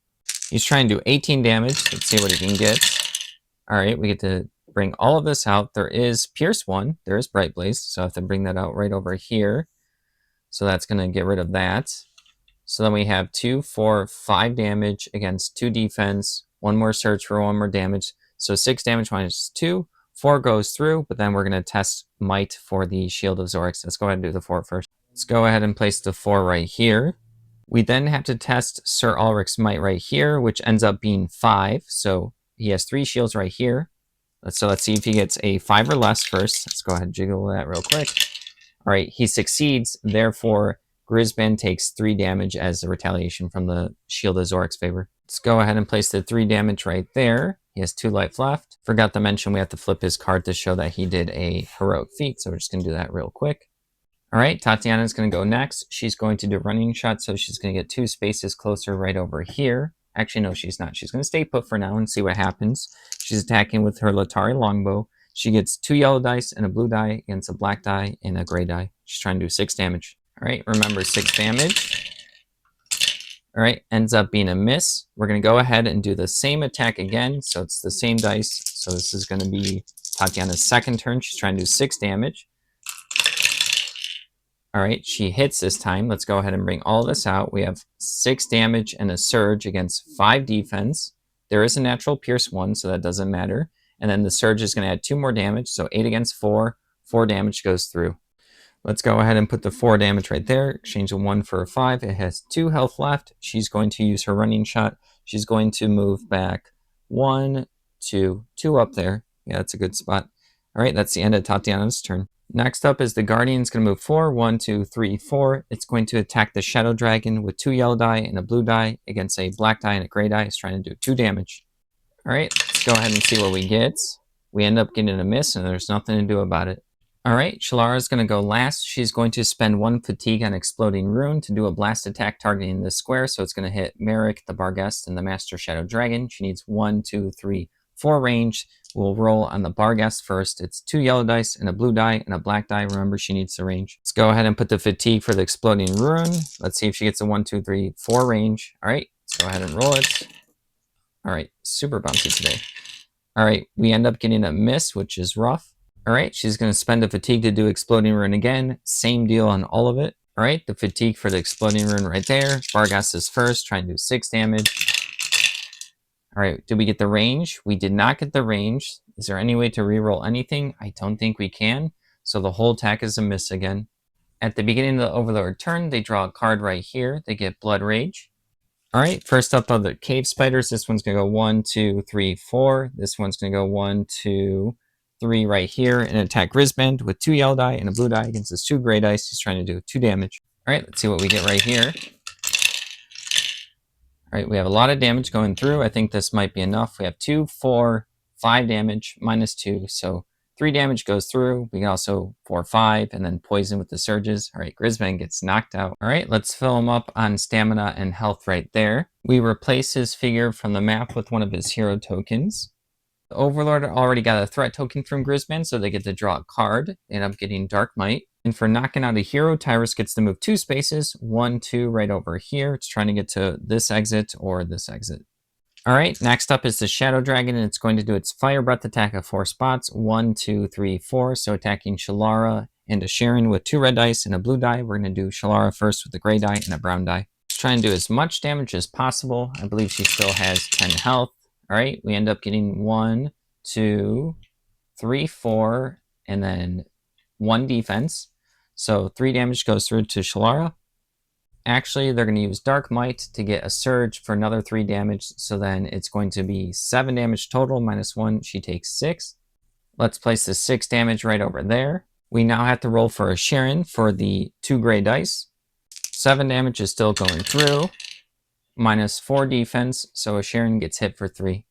He's trying to do 18 damage. Let's see what he can get. All right, we get to bring all of this out. There is Pierce 1. There is Bright Blaze, so I have to bring that out right over here. So that's going to get rid of that. So then we have 2, 4, 5 damage against 2 defense, 1 more surge for 1 more damage. So 6 damage minus 2, 4 goes through, but then we're going to test Might for the Shield of Zorix. Let's go ahead and do the 4 first. Let's go ahead and place the 4 right here. We then have to test Sir Ulrich's Might right here, which ends up being 5. So he has 3 shields right here. So let's see if he gets a 5 or less first. Let's go ahead and jiggle that real quick. All right, he succeeds. Therefore, Grisband takes 3 damage as a retaliation from the Shield of Zorik's favor. Let's go ahead and place the 3 damage right there. He has 2 life left. Forgot to mention we have to flip his card to show that he did a heroic feat, so we're just going to do that real quick. All right, Tatiana's going to go next. She's going to do running shot, so she's going to get 2 spaces closer right over here. Actually, no, she's not. She's going to stay put for now and see what happens. She's attacking with her Latari longbow. She gets 2 yellow dice and a blue die against a black die and a gray die. She's trying to do 6 damage. All right, remember 6 damage. All right, ends up being a miss. We're going to go ahead and do the same attack again. So it's the same dice. So this is going to be Tatiana's second turn. She's trying to do 6 damage. All right, she hits this time. Let's go ahead and bring all this out. We have 6 damage and a surge against 5 defense. There is a natural pierce 1, so that doesn't matter. And then the surge is going to add 2 more damage. So 8 against 4. 4 damage goes through. Let's go ahead and put the 4 damage right there. Exchange a 1 for a 5. It has 2 health left. She's going to use her running shot. She's going to move back 1, 2 up there. Yeah, that's a good spot. All right, that's the end of Tatiana's turn. Next up is the Guardian. It's going to move 4, 1, 2, 3, 4. It's going to attack the Shadow Dragon with 2 yellow die and a blue die against a black die and a gray die. It's trying to do 2 damage. All right, let's go ahead and see what we get. We end up getting a miss, and there's nothing to do about it. Alright, Shalara's going to go last. She's going to spend 1 fatigue on Exploding Rune to do a blast attack targeting this square, so it's going to hit Merrick, the Barghest, and the Master Shadow Dragon. She needs 1, 2, 3, 4 range. We'll roll on the Barghest first. It's 2 yellow dice and a blue die and a black die. Remember, she needs the range. Let's go ahead and put the fatigue for the Exploding Rune. Let's see if she gets a 1, 2, 3, 4 range. Alright, let's go ahead and roll it. Alright, super bouncy today. Alright, we end up getting a miss, which is rough. Alright, she's going to spend a fatigue to do Exploding Rune again. Same deal on all of it. Alright, the fatigue for the Exploding Rune right there. Barghest is first, trying to do 6 damage. Alright, did we get the range? We did not get the range. Is there any way to reroll anything? I don't think we can. So the whole attack is a miss again. At the beginning of the Overlord turn, they draw a card right here. They get Blood Rage. Alright, first up are the Cave Spiders. This one's going to go 1, 2, 3, 4. This one's going to go 1, 2, 3 right here and attack Grisband with 2 yellow die and a blue die against his 2 gray dice. He's trying to do 2 damage. Alright, let's see what we get right here. Alright, we have a lot of damage going through. I think this might be enough. We have 2, 4, 5 damage, minus 2. So 3 damage goes through. We can also 4, 5, and then poison with the surges. Alright, Grisband gets knocked out. Alright, let's fill him up on stamina and health right there. We replace his figure from the map with one of his hero tokens. The Overlord already got a threat token from Grisband, so they get to draw a card. They end up getting Dark Might. And for knocking out a hero, Tyrus gets to move 2 spaces, 1, 2 right over here. It's trying to get to this exit or this exit. Alright, next up is the Shadow Dragon, and it's going to do its Fire Breath attack of 4 spots. 1, 2, 3, 4. So attacking Shalara and a Sharon with 2 red dice and a blue die. We're going to do Shalara first with a gray die and a brown die. Let's try and do as much damage as possible. I believe she still has 10 health. Alright, we end up getting 1, 2, 3, 4, and then 1 defense. So 3 damage goes through to Shalara. Actually, they're going to use Dark Might to get a surge for another 3 damage. So then it's going to be 7 damage total, minus 1. She takes 6. Let's place the 6 damage right over there. We now have to roll for a Sharon for the 2 gray dice. 7 damage is still going through. Minus 4 defense, so a Sharon gets hit for 3.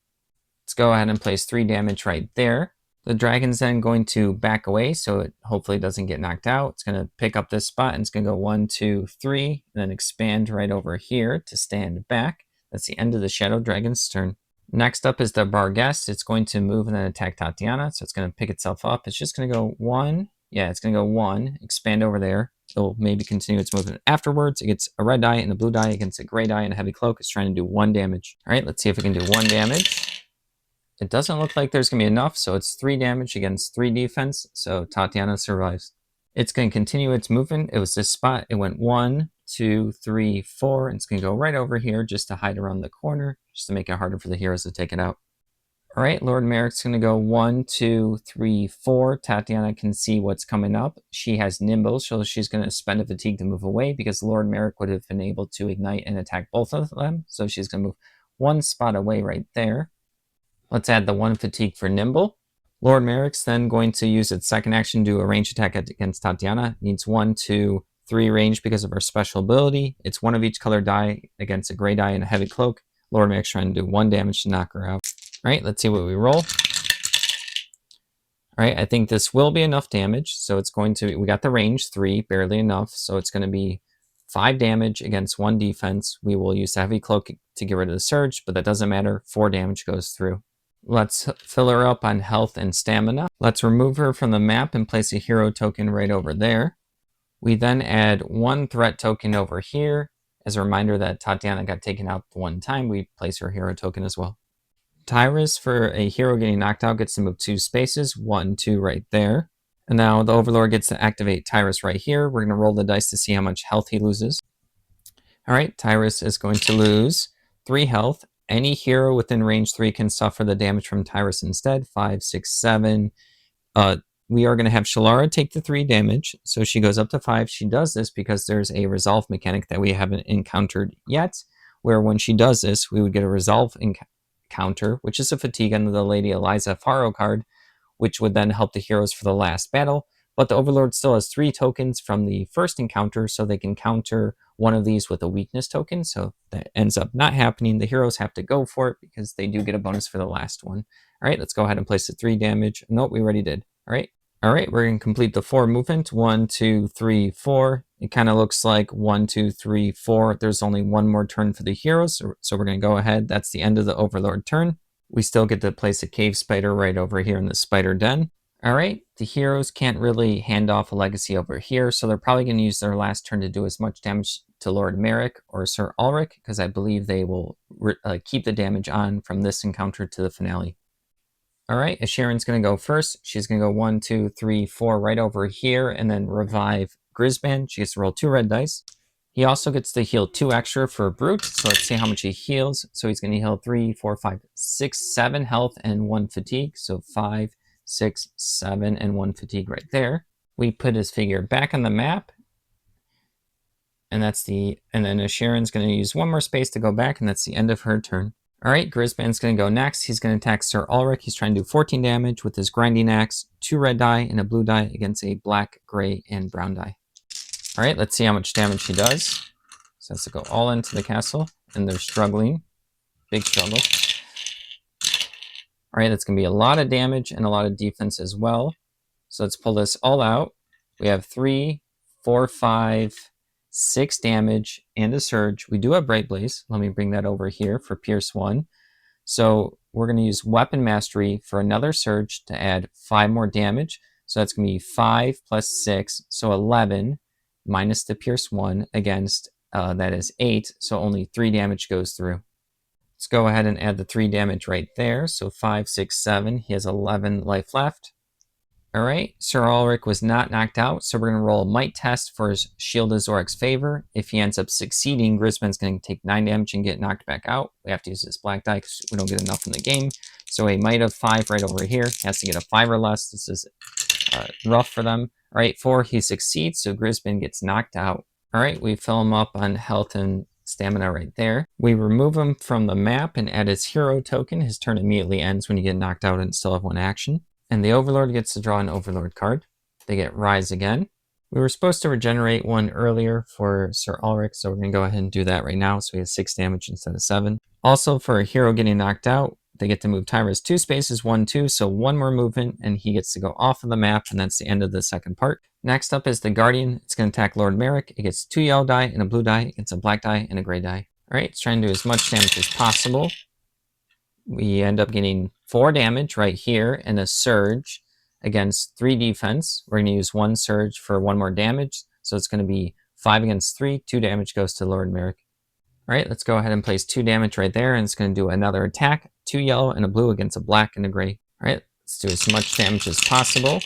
Let's go ahead and place 3 damage right there. The dragon's then going to back away, so it hopefully doesn't get knocked out. It's going to pick up this spot, and it's going to go 1, 2, 3, and then expand right over here to stand back. That's the end of the Shadow Dragon's turn. Next up is the Barghest. It's going to move and then attack Tatiana, so it's going to pick itself up. It's just going to go 1. Yeah, it's going to go 1, expand over there. It'll maybe continue its movement afterwards. It gets a red die and a blue die against a gray die and a heavy cloak. It's trying to do 1 damage. All right, let's see if we can do 1 damage. It doesn't look like there's going to be enough, so it's 3 damage against 3 defense, so Tatiana survives. It's going to continue its movement. It was this spot. It went 1, 2, 3, 4, and it's going to go right over here just to hide around the corner, just to make it harder for the heroes to take it out. All right, Lord Merrick's going to go 1, 2, 3, 4. Tatiana can see what's coming up. She has Nimble, so she's going to spend a fatigue to move away because Lord Merrick would have been able to ignite and attack both of them, so she's going to move 1 spot away right there. Let's add the 1 fatigue for Nimble. Lord Merrick's then going to use its second action to do a range attack against Tatiana. Needs 1, 2, 3 range because of her special ability. It's 1 of each color die against a gray die and a heavy cloak. Lord Merrick's trying to do 1 damage to knock her out. All right, let's see what we roll. All right, I think this will be enough damage. So it's going to, we got the range, 3, barely enough. So it's going to be 5 damage against 1 defense. We will use the heavy cloak to get rid of the surge, but that doesn't matter. 4 damage goes through. Let's fill her up on health and stamina. Let's remove her from the map and place a hero token right over there. We then add 1 threat token over here. As a reminder that Tatiana got taken out 1 time, we place her hero token as well. Tyrus, for a hero getting knocked out, gets to move 2 spaces, 1, 2 right there. And now the Overlord gets to activate Tyrus right here. We're going to roll the dice to see how much health he loses. All right, Tyrus is going to lose 3 health. Any hero within range 3 can suffer the damage from Tyrus instead. 5, 6, 7. We are going to have Shalara take the 3 damage. So she goes up to 5. She does this because there's a resolve mechanic that we haven't encountered yet, where when she does this, we would get a resolve encounter, which is a fatigue under the Lady Eliza Faro card, which would then help the heroes for the last battle. But the Overlord still has 3 tokens from the first encounter, so they can counter one of these with a weakness token. So that ends up not happening. The heroes have to go for it because they do get a bonus for the last one. All right, let's go ahead and place the 3 damage. Nope, we already did. All right. All right, we're going to complete the 4 movement. 1, 2, 3, 4. It kind of looks like 1, 2, 3, 4. There's only one more turn for the heroes, so we're going to go ahead. That's the end of the Overlord turn. We still get to place a cave spider right over here in the spider den. All right, the heroes can't really hand off a legacy over here, so they're probably going to use their last turn to do as much damage to Lord Merrick or Sir Ulrich, because I believe they will keep the damage on from this encounter to the finale. All right, Sharon's going to go first. She's going to go 1, 2, 3, 4 right over here, and then revive Grisban. She gets to roll 2 red dice. He also gets to heal 2 extra for Brute, so let's see how much he heals. So he's going to heal 3, 4, 5, 6, 7 health and 1 fatigue. So 5, 6, 7, and 1 fatigue right there. We put his figure back on the map, and then Sharon's going to use 1 more space to go back, and that's the end of her turn. All right, Grisban's going to go next. He's going to attack Sir Ulrich. He's trying to do 14 damage with his grinding axe, 2 red die and a blue die against a black, gray, and brown die. All right, let's see how much damage he does. So has to go all into the castle, and they're struggling. Big struggle. All right, that's going to be a lot of damage and a lot of defense as well. So let's pull this all out. We have 3, 4, 5, 6 damage and a surge. We do have Bright Blaze. Let me bring that over here for Pierce 1. So we're going to use Weapon Mastery for another surge to add 5 more damage. So that's going to be 5 plus 6, so 11, minus the Pierce 1 against, that is 8, so only 3 damage goes through. Let's go ahead and add the 3 damage right there. So 5, 6, 7. He has 11 life left. All right, Sir Ulrich was not knocked out, so we're going to roll a might test for his Shield of Zorik's favor. If he ends up succeeding, Grisman's going to take 9 damage and get knocked back out. We have to use this black die because we don't get enough in the game. So a might of 5 right over here. He has to get a 5 or less. This is rough for them. All right, 4, he succeeds, so Grisman gets knocked out. All right, we fill him up on health and stamina right there. We remove him from the map and add his hero token. His turn immediately ends when you get knocked out and still have 1 action. And the Overlord gets to draw an Overlord card. They get Rise again. We were supposed to regenerate 1 earlier for Sir Ulrich, so we're going to go ahead and do that right now. So he has 6 damage instead of 7. Also, for a hero getting knocked out, they get to move Tyra's 2 spaces, 1, 2, so 1 more movement, and he gets to go off of the map, and that's the end of the second part. Next up is the Guardian. It's going to attack Lord Merrick. It gets 2 yellow die and a blue die. It's a black die and a gray die. All right, it's trying to do as much damage as possible. We end up getting 4 damage right here and a surge against 3 defense. We're going to use 1 surge for 1 more damage. So it's going to be 5 against 3. 2 damage goes to Lord Merrick. All right, let's go ahead and place 2 damage right there. And it's going to do another attack. 2 yellow and a blue against a black and a gray. All right, let's do as much damage as possible.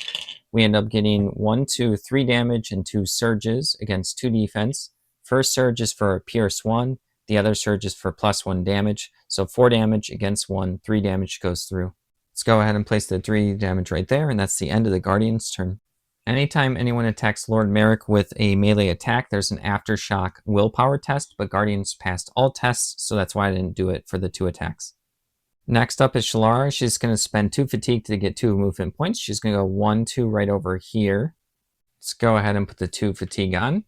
We end up getting 1, 2, 3 damage and 2 surges against 2 defense. First surge is for Pierce 1. The other surge is for +1 damage. So 4 damage against 1, 3 damage goes through. Let's go ahead and place the 3 damage right there, and that's the end of the Guardian's turn. Anytime anyone attacks Lord Merrick with a melee attack, there's an Aftershock willpower test, but Guardians passed all tests, so that's why I didn't do it for the 2 attacks. Next up is Shalara. She's going to spend 2 fatigue to get 2 movement points. She's going to go 1, 2 right over here. Let's go ahead and put the 2 fatigue on.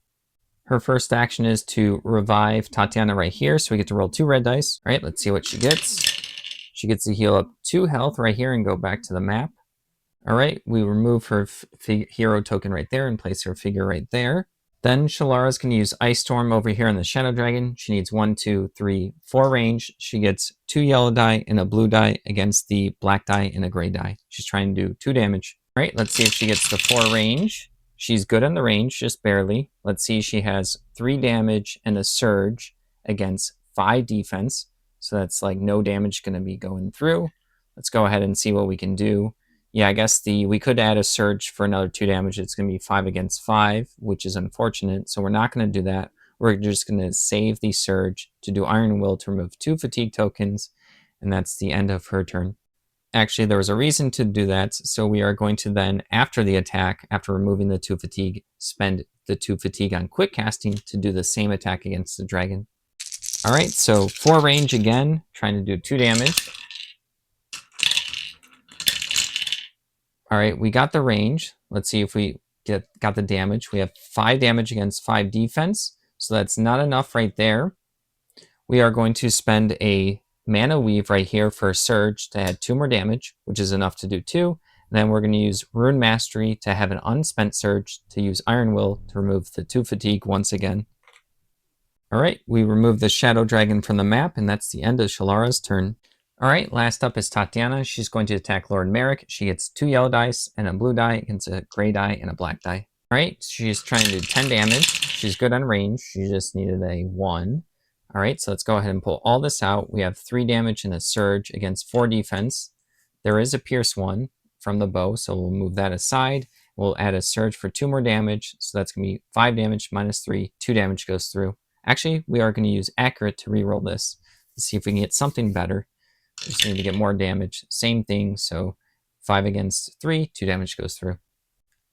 Her first action is to revive Tatiana right here, so we get to roll 2 red dice. All right, let's see what she gets. She gets to heal up 2 health right here and go back to the map. All right, we remove her hero token right there and place her figure right there. Then Shalara's going to use Ice Storm over here on the Shadow Dragon. She needs 1, 2, 3, 4 range. She gets 2 yellow die and a blue die against the black die and a gray die. She's trying to do 2 damage. All right, let's see if she gets the 4 range. She's good on the range, just barely. Let's see, she has 3 damage and a surge against 5 defense. So that's like no damage going to be going through. Let's go ahead and see what we can do. Yeah, I guess we could add a surge for another 2 damage. It's going to be 5 against 5, which is unfortunate. So we're not going to do that. We're just going to save the surge to do Iron Will to remove 2 fatigue tokens. And that's the end of her turn. Actually, there was a reason to do that, so we are going to then, after the attack, after removing the 2 fatigue, spend the 2 fatigue on quick casting to do the same attack against the dragon. All right, so 4 range again, trying to do 2 damage. All right, we got the range. Let's see if we got the damage. We have 5 damage against 5 defense, so that's not enough right there. We are going to spend a mana weave right here for a surge to add 2 more damage, which is enough to do 2. And then we're going to use Rune Mastery to have an unspent surge to use Iron Will to remove the 2 fatigue once again. Alright, we remove the Shadow Dragon from the map, and that's the end of Shalara's turn. Alright, last up is Tatiana. She's going to attack Lord Merrick. She gets 2 yellow dice and a blue die against a gray die and a black die. Alright, she's trying to do 10 damage. She's good on range. She just needed a 1. Alright, so let's go ahead and pull all this out. We have 3 damage and a surge against 4 defense. There is a Pierce 1 from the bow, so we'll move that aside. We'll add a surge for 2 more damage, so that's going to be 5 damage minus 3. 2 damage goes through. Actually, we are going to use Accurate to reroll this to see if we can get something better. We just need to get more damage. Same thing, so 5 against 3, 2 damage goes through.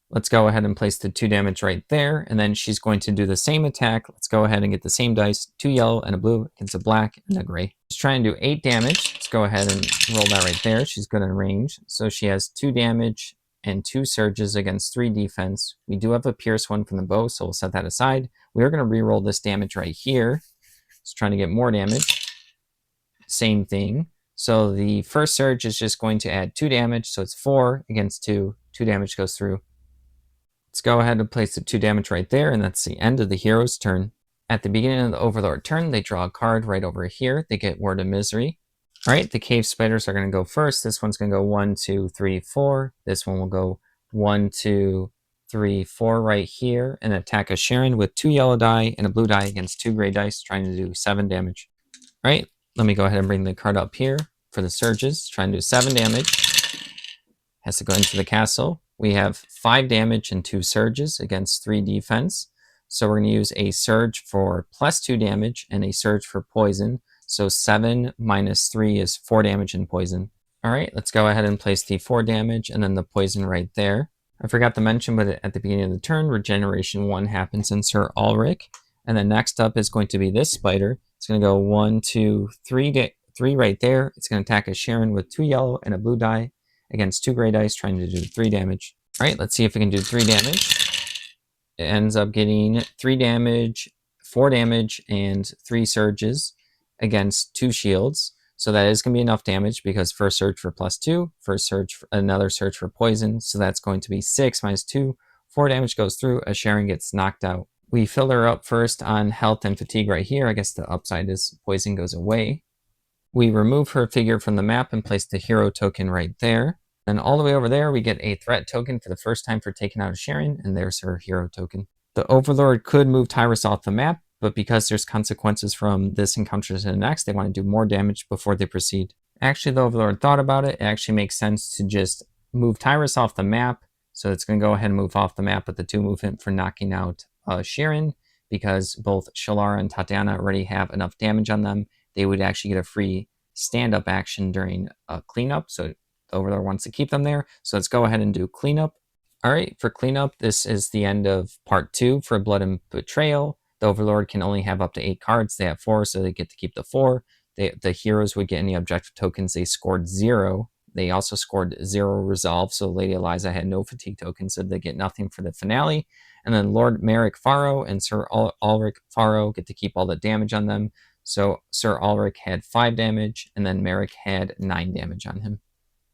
Let's go ahead and place the 2 damage right there, and then she's going to do the same attack. Let's go ahead and get the same dice, 2 yellow and a blue against a black and a gray. She's trying to do 8 damage. Let's go ahead and roll that right there. She's good in range. So she has 2 damage and 2 surges against 3 defense. We do have a Pierce 1 from the bow, so we'll set that aside. We are going to reroll this damage right here. Just trying to get more damage. Same thing. So the first surge is just going to add 2 damage, so it's 4 against 2. 2 damage goes through. Let's go ahead and place the 2 damage right there, and that's the end of the hero's turn. At the beginning of the Overlord turn, they draw a card right over here. They get Word of Misery. Alright, the cave spiders are going to go first. This one's going to go 1, 2, 3, 4. This one will go 1, 2, 3, 4 right here, and attack a Sharon with 2 yellow die and a blue die against 2 gray dice, trying to do 7 damage. Alright, let me go ahead and bring the card up here for the surges, trying to do 7 damage. Has to go into the castle. We have 5 damage and 2 surges against 3 defense. So we're going to use a surge for plus 2 damage and a surge for poison. So 7 minus 3 is 4 damage and poison. Alright, let's go ahead and place the 4 damage and then the poison right there. I forgot to mention, but at the beginning of the turn, Regeneration 1 happens in Sir Ulrich. And then next up is going to be this spider. It's going to go 1, 2, 3 right there. It's going to attack a Sharon with 2 yellow and a blue die against 2 gray dice, trying to do 3 damage. Alright, let's see if we can do 3 damage. It ends up getting 3 damage, 4 damage, and 3 surges against 2 shields. So that is going to be enough damage because first surge for plus 2, first surge, another surge for poison. So that's going to be 6 minus 2. 4 damage goes through. A Sharon gets knocked out. We fill her up first on health and fatigue right here. I guess the upside is poison goes away. We remove her figure from the map and place the hero token right there. Then all the way over there, we get a threat token for the first time for taking out a Sharon, and there's her hero token. The Overlord could move Tyrus off the map, but because there's consequences from this encounter to the next, they want to do more damage before they proceed. Actually, the Overlord thought about it. It actually makes sense to just move Tyrus off the map. So it's going to go ahead and move off the map with the 2 movement for knocking out Sharon, because both Shalara and Tatiana already have enough damage on them. They would actually get a free stand-up action during a cleanup, so the Overlord wants to keep them there. So let's go ahead and do cleanup. Alright, for cleanup, this is the end of part 2 for Blood and Betrayal. The Overlord can only have up to 8 cards. They have 4, so they get to keep the 4. The heroes would get any objective tokens. They scored 0. They also scored 0 resolve, so Lady Eliza had no fatigue tokens, so they get nothing for the finale. And then Lord Merrick Faro and Sir Ulrich Faro get to keep all the damage on them. So Sir Ulrich had 5 damage, and then Merrick had 9 damage on him.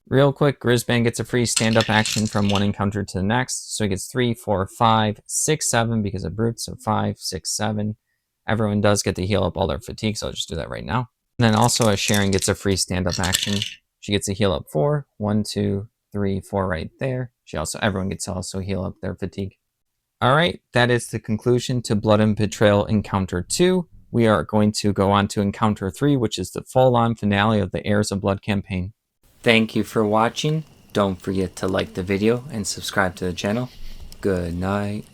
Real quick, Grisbane gets a free stand-up action from one encounter to the next. So he gets 3, 4, 5, 6, 7 because of brute. So 5, 6, 7. Everyone does get to heal up all their fatigue, so I'll just do that right now. And then also as Sharon gets a free stand-up action. She gets to heal up 4. 1, 2, 3, 4 right there. Everyone gets to also heal up their fatigue. Alright, that is the conclusion to Blood and Betrayal Encounter 2. We are going to go on to Encounter 3, which is the full-on finale of the Heirs of Blood campaign. Thank you for watching. Don't forget to like the video and subscribe to the channel. Good night.